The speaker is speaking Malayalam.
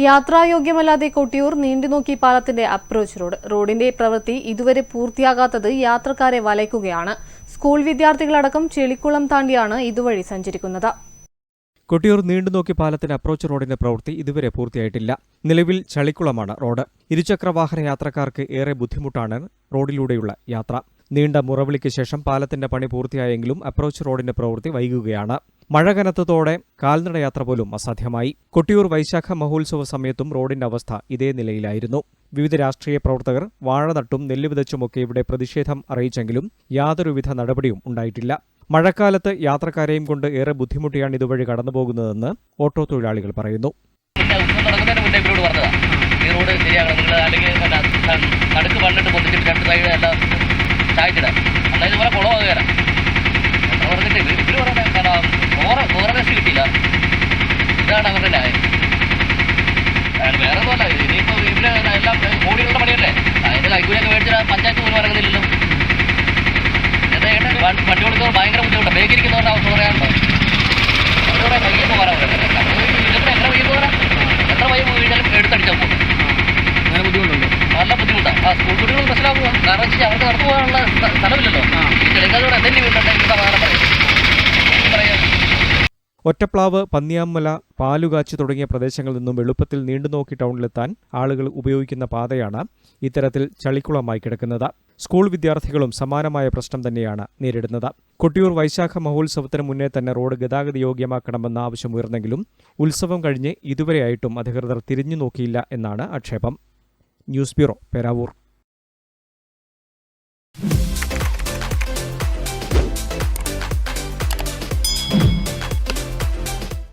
യാത്രായോഗ്യമല്ലാതെ കൊട്ടിയൂർ നീണ്ടുനോക്കി പാലത്തിന്റെ അപ്രോച്ച് റോഡിന്റെ പ്രവൃത്തി ഇതുവരെ പൂർത്തിയാകാത്തത് യാത്രക്കാരെ വലയ്ക്കുകയാണ്. സ്കൂൾ വിദ്യാർത്ഥികളടക്കം ചെളിക്കുളം താണ്ടിയാണ് ഇതുവഴി സഞ്ചരിക്കുന്നത്. കൊട്ടിയൂർ നീണ്ടുനോക്കി പാലത്തിന്റെ അപ്രോച്ച് റോഡിന്റെ പ്രവൃത്തി ഇതുവരെ പൂർത്തിയായിട്ടില്ല. നിലവിൽ ചളിക്കുളമാണ് റോഡ്. ഇരുചക്രവാഹന യാത്രക്കാർക്ക് ഏറെ ബുദ്ധിമുട്ടാണ് റോഡിലൂടെയുള്ള യാത്ര. നീണ്ട മുറവിളിക്ക് ശേഷം പാലത്തിന്റെ പണി പൂർത്തിയായെങ്കിലും അപ്രോച്ച് റോഡിന്റെ പ്രവൃത്തി വൈകുകയാണ്. മഴ കനത്തതോടെ കാൽനടയാത്ര പോലും അസാധ്യമായി. കൊട്ടിയൂർ വൈശാഖ മഹോത്സവ സമയത്തും റോഡിന്റെ അവസ്ഥ ഇതേ നിലയിലായിരുന്നു. വിവിധ രാഷ്ട്രീയ പ്രവർത്തകർ വാഴ നട്ടും നെല്ല് വിതച്ചുമൊക്കെ ഇവിടെ പ്രതിഷേധം അറിയിച്ചെങ്കിലും യാതൊരുവിധ നടപടിയും ഉണ്ടായിട്ടില്ല. മഴക്കാലത്ത് യാത്രക്കാരെയും കൊണ്ട് ഏറെ ബുദ്ധിമുട്ടിയാണ് ഇതുവഴി കടന്നുപോകുന്നതെന്ന് ഓട്ടോ തൊഴിലാളികൾ പറയുന്നു. വേറെ ഒന്നുമല്ല, ഇനിയിപ്പോ ഇവിടെ എല്ലാം കോടികളുടെ പണിയല്ലേ, അതിന്റെ കൈക്കൂലിയൊക്കെ മേടിച്ചാൽ പഞ്ചായത്ത് പോലും ഇറങ്ങുന്നില്ലല്ലോ. വണ്ടി കൊടുക്കുന്നവർ ഭയങ്കര ബുദ്ധിമുട്ടാണ്. ബേക്കിരിക്കുന്നവരുടെ അവസ്ഥ പറയാനുണ്ടോ? അവരോടെ വൈകി പോകാൻ എത്ര വൈകി പോകാൻ, എത്ര വൈകി വീഴാലും എടുത്തടിച്ചാൽ പോകും. അങ്ങനെ ബുദ്ധിമുട്ടുണ്ടോ? നല്ല ബുദ്ധിമുട്ടാണ്. ആ സ്കൂൾ കുട്ടികളും പ്രശ്നമാകുക. കാരണം വെച്ചാൽ അവർക്ക് നടന്നു പോകാനുള്ള സ്ഥലമില്ലല്ലോ. ഈ ചെളിക്കാതോടെ എന്തെങ്കിലും വീട്ടുണ്ടെങ്കിൽ പറയാം. ഒറ്റപ്ലാവ്, പന്നിയാമ്മല, പാലുകാച്ചി തുടങ്ങിയ പ്രദേശങ്ങളിൽ നിന്നും എളുപ്പത്തിൽ നീണ്ടുനോക്കി ടൗണിലെത്താൻ ആളുകൾ ഉപയോഗിക്കുന്ന പാതയാണ് ഇത്തരത്തിൽ ചളിക്കുളമായി കിടക്കുന്നത്. സ്കൂൾ വിദ്യാർത്ഥികളും സമാനമായ പ്രശ്നം തന്നെയാണ് നേരിടുന്നത്. കൊട്ടിയൂർ വൈശാഖ മഹോത്സവത്തിന് മുന്നേ തന്നെ റോഡ് ഗതാഗത യോഗ്യമാക്കണമെന്ന ആവശ്യമുയർന്നെങ്കിലും ഉത്സവം കഴിഞ്ഞ് ഇതുവരെയായിട്ടും അധികൃതർ തിരിഞ്ഞു നോക്കിയില്ല എന്നാണ് ആക്ഷേപം. News bureau, Peravoor.